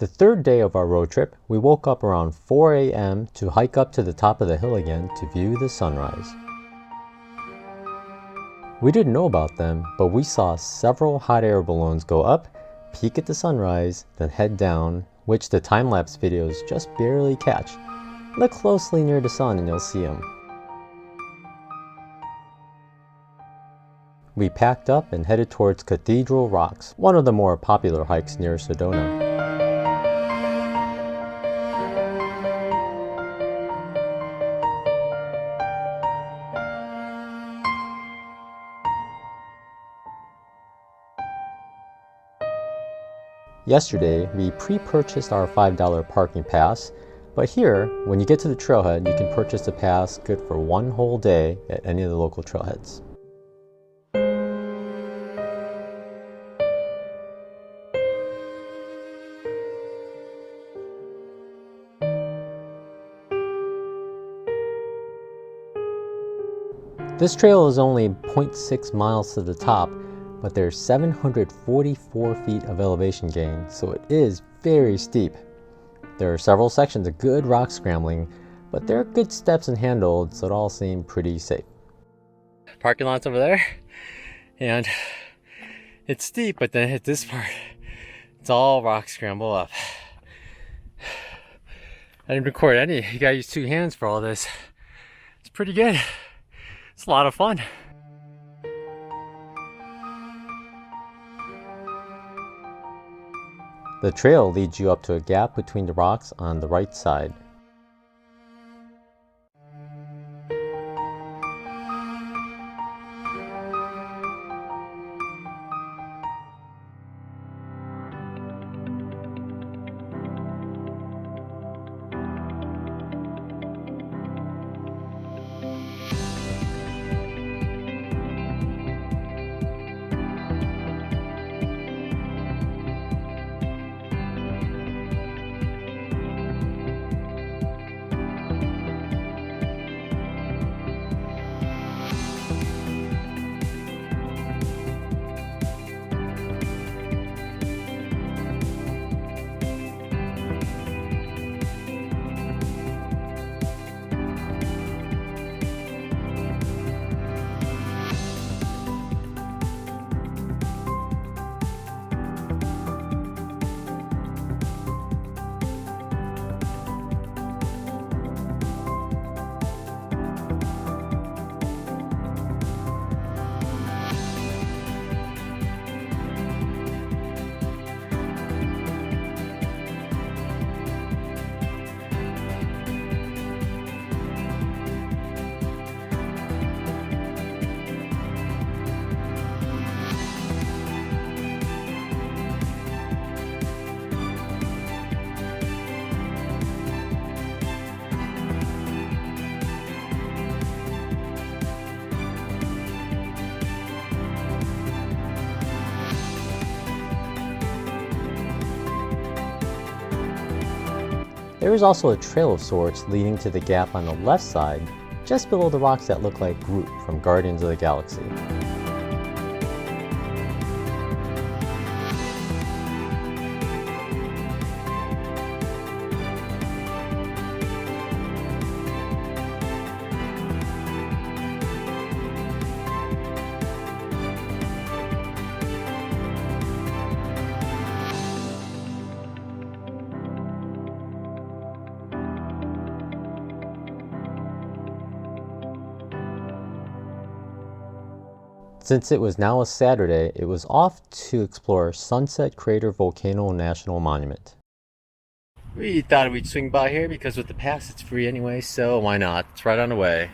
The third day of our road trip, we woke up around 4 a.m. to hike up to the top of the hill again to view the sunrise. We didn't know about them, but we saw several hot air balloons go up, peak at the sunrise, then head down, which the time-lapse videos just barely catch. Look closely near the sun and you'll see them. We packed up and headed towards Cathedral Rocks, one of the more popular hikes near Sedona. Yesterday, we pre-purchased our $5 parking pass, but here, when you get to the trailhead, you can purchase a pass good for one whole day at any of the local trailheads. This trail is only 0.6 miles to the top, but there's 744 feet of elevation gain, so it is very steep. There are several sections of good rock scrambling, but there are good steps and handholds, so it all seemed pretty safe. Parking lot's over there, and it's steep, but then at this part, it's all rock scramble up. I didn't record any. You gotta use two hands for all this. It's pretty good. It's a lot of fun. The trail leads you up to a gap between the rocks on the right side. There is also a trail of sorts leading to the gap on the left side, just below the rocks that look like Groot from Guardians of the Galaxy. Since it was now a Saturday, it was off to explore Sunset Crater Volcano National Monument. We thought we'd swing by here because with the pass it's free anyway, so why not? It's right on the way.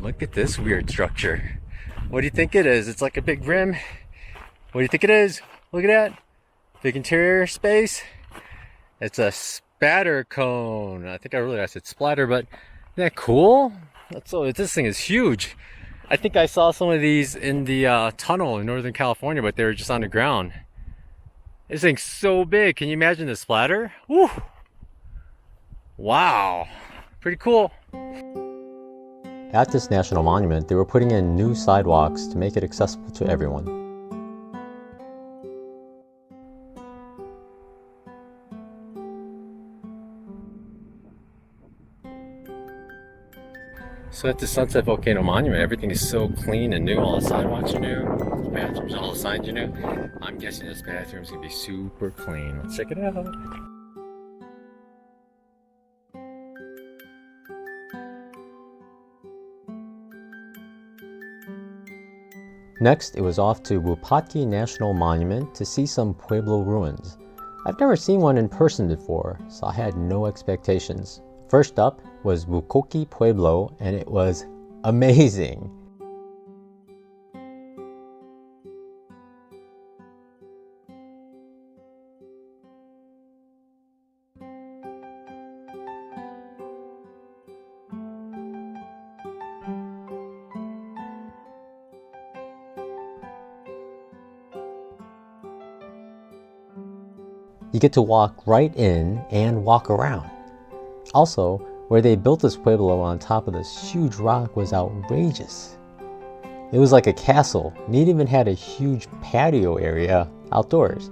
Look at this weird structure. What do you think it is? It's like a big rim. What do you think it is? Look at that. Big interior space. It's a spatter cone. I think I said splatter, but isn't that cool? This thing is huge. I think I saw some of these in the tunnel in Northern California, but they were just on the ground. This thing's so big. Can you imagine the splatter? Woo! Wow. Pretty cool. At this national monument, they were putting in new sidewalks to make it accessible to everyone. So at the Sunset Volcano Monument, everything is so clean and new. All the sidewalks are new, the bathrooms, all the signs are new. I'm guessing this bathroom is going to be super clean. Let's check it out. Next, it was off to Wupatki National Monument to see some Pueblo ruins. I've never seen one in person before, so I had no expectations. First up was Wupatki Pueblo, and it was amazing. You get to walk right in and walk around. Also, where they built this pueblo on top of this huge rock was outrageous. It was like a castle, and it even had a huge patio area outdoors.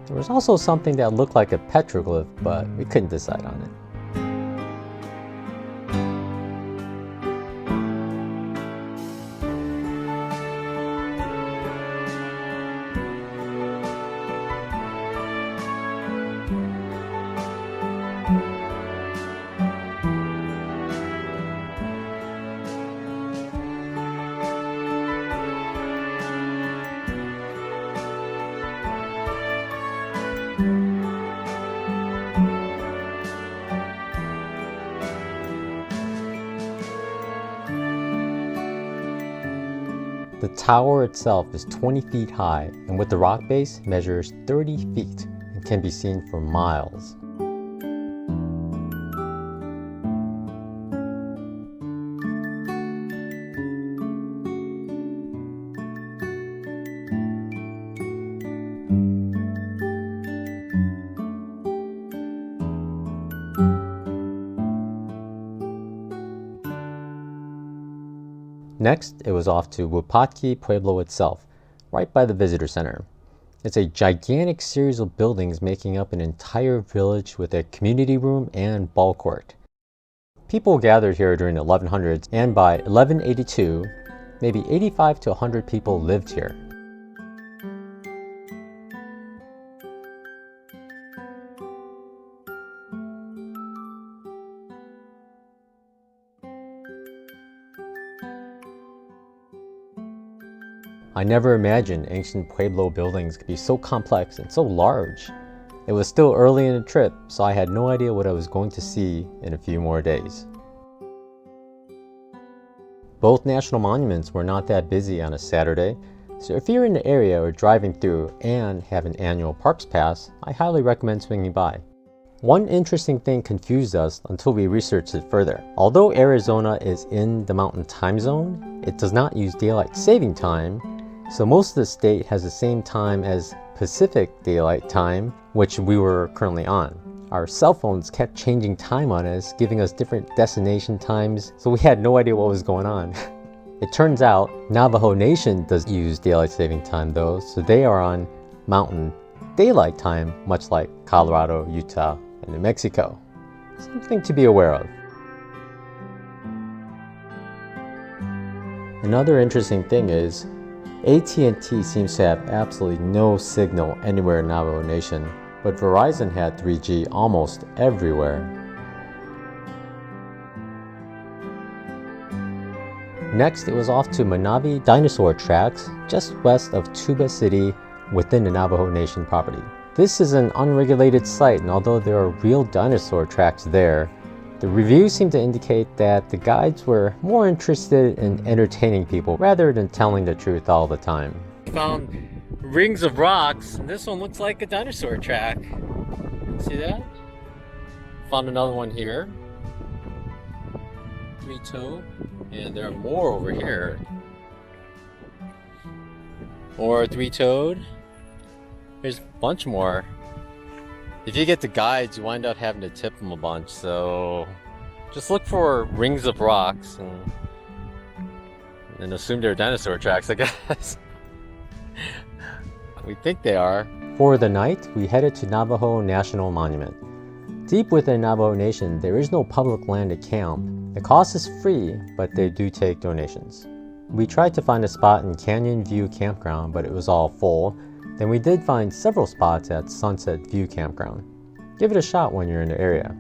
There was also something that looked like a petroglyph, but we couldn't decide on it. The tower itself is 20 feet high, and with the rock base measures 30 feet and can be seen for miles. Next, it was off to Wupatki Pueblo itself, right by the visitor center. It's a gigantic series of buildings making up an entire village with a community room and ball court. People gathered here during the 1100s, and by 1182, maybe 85 to 100 people lived here. I never imagined ancient Pueblo buildings could be so complex and so large. It was still early in the trip, so I had no idea what I was going to see in a few more days. Both national monuments were not that busy on a Saturday, so if you're in the area or driving through and have an annual parks pass, I highly recommend swinging by. One interesting thing confused us until we researched it further. Although Arizona is in the Mountain Time Zone, it does not use daylight saving time, so most of the state has the same time as Pacific Daylight Time, which we were currently on. Our cell phones kept changing time on us, giving us different destination times, so we had no idea what was going on. It turns out Navajo Nation does use daylight saving time though, so they are on Mountain Daylight Time, much like Colorado, Utah, and New Mexico. Something to be aware of. Another interesting thing is, AT&T seems to have absolutely no signal anywhere in Navajo Nation, but Verizon had 3G almost everywhere. Next, it was off to Manabi Dinosaur Tracks, just west of Tuba City, within the Navajo Nation property. This is an unregulated site, and although there are real dinosaur tracks there, the reviews seem to indicate that the guides were more interested in entertaining people rather than telling the truth all the time. Found rings of rocks, and this one looks like a dinosaur track. See that? Found another one here. Three-toed. And there are more over here. More three-toed. There's a bunch more. If you get the guides, you wind up having to tip them a bunch, so just look for rings of rocks and assume they're dinosaur tracks, I guess. We think they are. For the night, we headed to Navajo National Monument. Deep within Navajo Nation, there is no public land to camp. The cost is free, but they do take donations. We tried to find a spot in Canyon View Campground, but it was all full. Then we did find several spots at Sunset View Campground. Give it a shot when you're in the area.